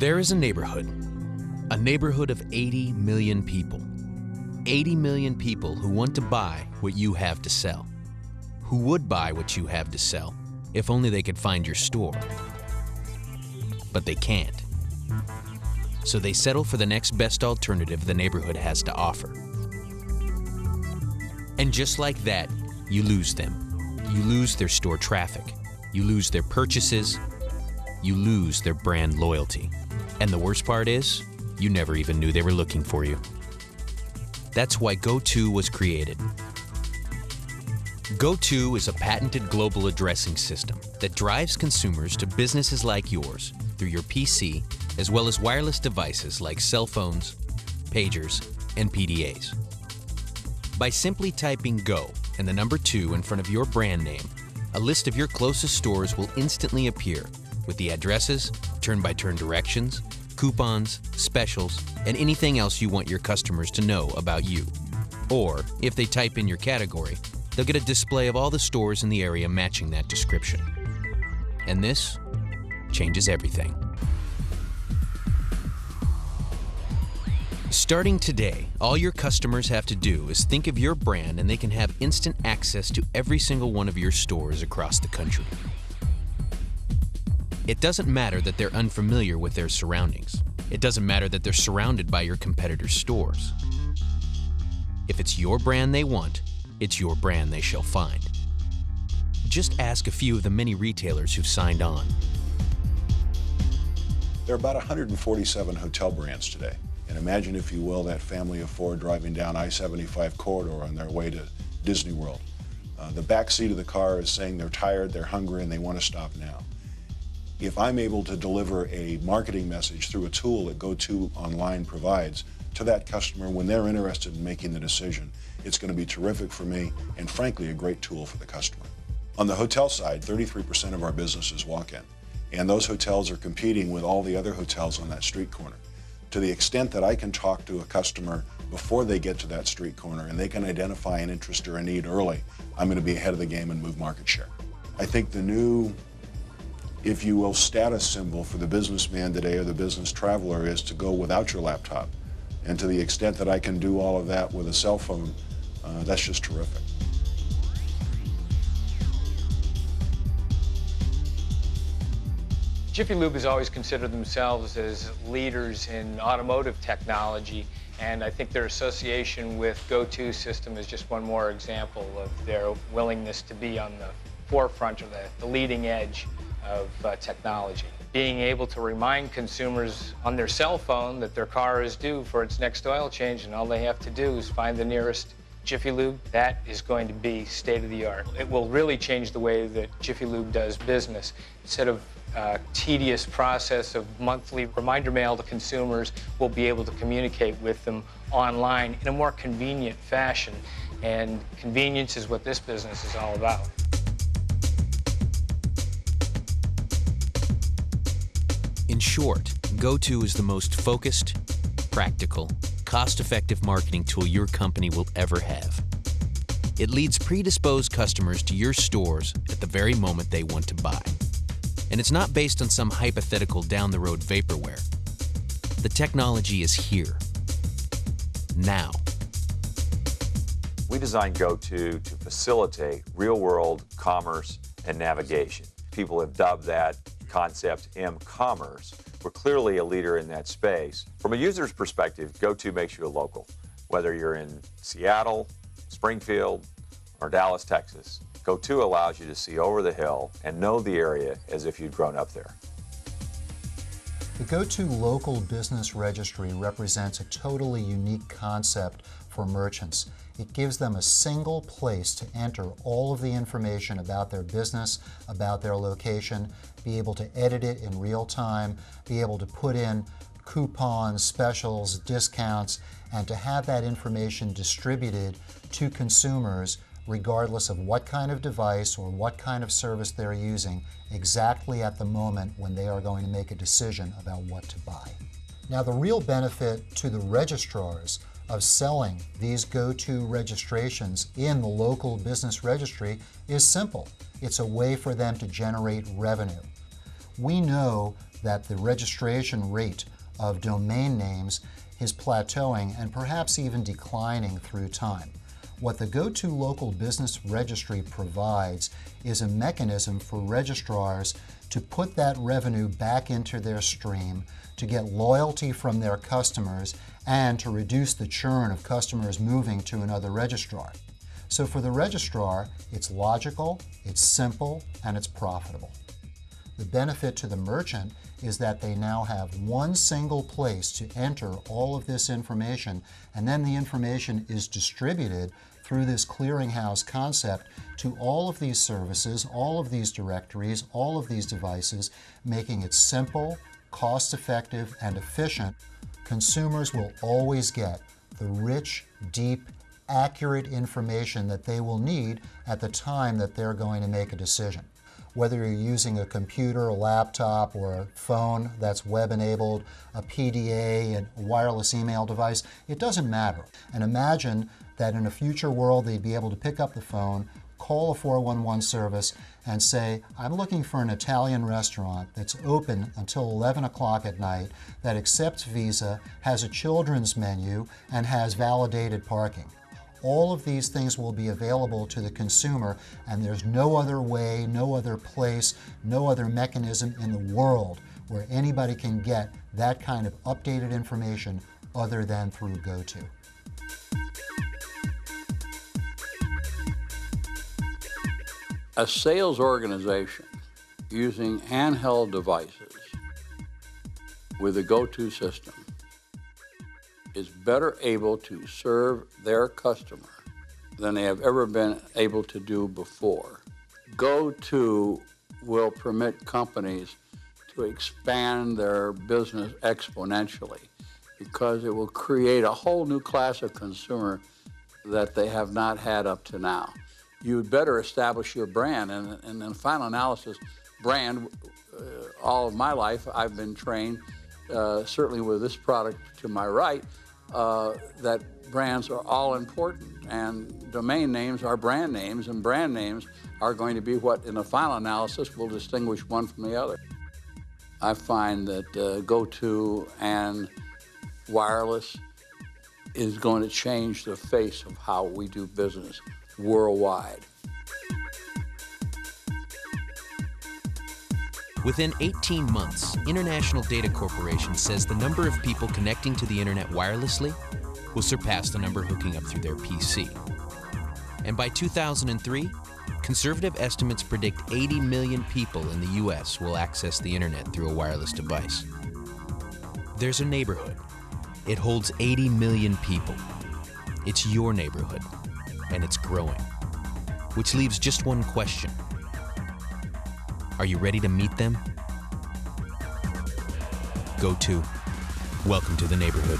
There is a neighborhood of 80 million people. 80 million people who want to buy what you have to sell. Who would buy what you have to sell if only they could find your store. But they can't. So they settle for the next best alternative the neighborhood has to offer. And just like that, you lose them. You lose their store traffic. You lose their purchases. You lose their brand loyalty. And the worst part is, you never even knew they were looking for you. That's why go2 was created. go2 is a patented global addressing system that drives consumers to businesses like yours through your PC, as well as wireless devices like cell phones, pagers, and PDAs. By simply typing Go and the number 2 in front of your brand name, a list of your closest stores will instantly appear with the addresses, turn-by-turn directions, coupons, specials, and anything else you want your customers to know about you. Or, if they type in your category, they'll get a display of all the stores in the area matching that description. And this changes everything. Starting today, all your customers have to do is think of your brand and they can have instant access to every single one of your stores across the country. It doesn't matter that they're unfamiliar with their surroundings. It doesn't matter that they're surrounded by your competitors' stores. If it's your brand they want, it's your brand they shall find. Just ask a few of the many retailers who've signed on. There are about 147 hotel brands today. And imagine, if you will, that family of 4 driving down I-75 corridor on their way to Disney World. The back seat of the car is saying they're tired, they're hungry, and they want to stop now. If I'm able to deliver a marketing message through a tool that go2 online provides to that customer when they're interested in making the decision, it's going to be terrific for me and, frankly, a great tool for the customer. On the hotel side, 33% of our business is walk-in, and those hotels are competing with all the other hotels on that street corner. To the extent that I can talk to a customer before they get to that street corner and they can identify an interest or a need early, I'm going to be ahead of the game and move market share. I think the new, if you will, status symbol for the businessman today or the business traveler is to go without your laptop. And to the extent that I can do all of that with a cell phone, that's just terrific. Jiffy Lube has always considered themselves as leaders in automotive technology, and I think their association with go2 system is just one more example of their willingness to be on the forefront or the leading edge of technology. Being able to remind consumers on their cell phone that their car is due for its next oil change and all they have to do is find the nearest Jiffy Lube, that is going to be state-of-the-art. It will really change the way that Jiffy Lube does business. Instead of a tedious process of monthly reminder mail to consumers, we'll be able to communicate with them online in a more convenient fashion. And convenience is what this business is all about. In short, go2 is the most focused, practical, cost-effective marketing tool your company will ever have. It leads predisposed customers to your stores at the very moment they want to buy. And it's not based on some hypothetical down-the-road vaporware. The technology is here, now. We designed go2 to facilitate real-world commerce and navigation. People have dubbed that concept M-commerce. We're clearly a leader in that space. From a user's perspective, go2 makes you a local. Whether you're in Seattle, Springfield, or Dallas, Texas, go2 allows you to see over the hill and know the area as if you'd grown up there. The go2 Local Business Registry represents a totally unique concept for merchants. It gives them a single place to enter all of the information about their business, about their location, be able to edit it in real time, be able to put in coupons, specials, discounts, and to have that information distributed to consumers regardless of what kind of device or what kind of service they're using, exactly at the moment when they are going to make a decision about what to buy. Now, the real benefit to the registrars of selling these go2 registrations in the local business registry is simple. It's a way for them to generate revenue. We know that the registration rate of domain names is plateauing and perhaps even declining through time. What the go2 local business registry provides is a mechanism for registrars to put that revenue back into their stream, to get loyalty from their customers, and to reduce the churn of customers moving to another registrar. So for the registrar, it's logical, it's simple, and it's profitable. The benefit to the merchant is that they now have one single place to enter all of this information, and then the information is distributed through this clearinghouse concept to all of these services, all of these directories, all of these devices, making it simple, cost-effective, and efficient. Consumers will always get the rich, deep, accurate information that they will need at the time that they're going to make a decision. Whether you're using a computer, a laptop, or a phone that's web-enabled, a PDA, a wireless email device, it doesn't matter. And imagine that in a future world they'd be able to pick up the phone, call a 411 service, and say, I'm looking for an Italian restaurant that's open until 11 o'clock at night, that accepts Visa, has a children's menu, and has validated parking. All of these things will be available to the consumer, and there's no other way, no other place, no other mechanism in the world where anybody can get that kind of updated information other than through go2. A sales organization using handheld devices with the go2 system is better able to serve their customer than they have ever been able to do before. go2 will permit companies to expand their business exponentially because it will create a whole new class of consumer that they have not had up to now. You'd better establish your brand, and in the final analysis, brand, all of my life I've been trained, certainly with this product to my right, that brands are all important, and domain names are brand names, and brand names are going to be what, in the final analysis, will distinguish one from the other. I find that go2 and wireless is going to change the face of how we do business worldwide. Within 18 months, International Data Corporation says the number of people connecting to the internet wirelessly will surpass the number hooking up through their PC. And by 2003, conservative estimates predict 80 million people in the US will access the internet through a wireless device. There's a neighborhood. It holds 80 million people. It's your neighborhood, and it's growing. Which leaves just one question. Are you ready to meet them? go2. Welcome to the neighborhood.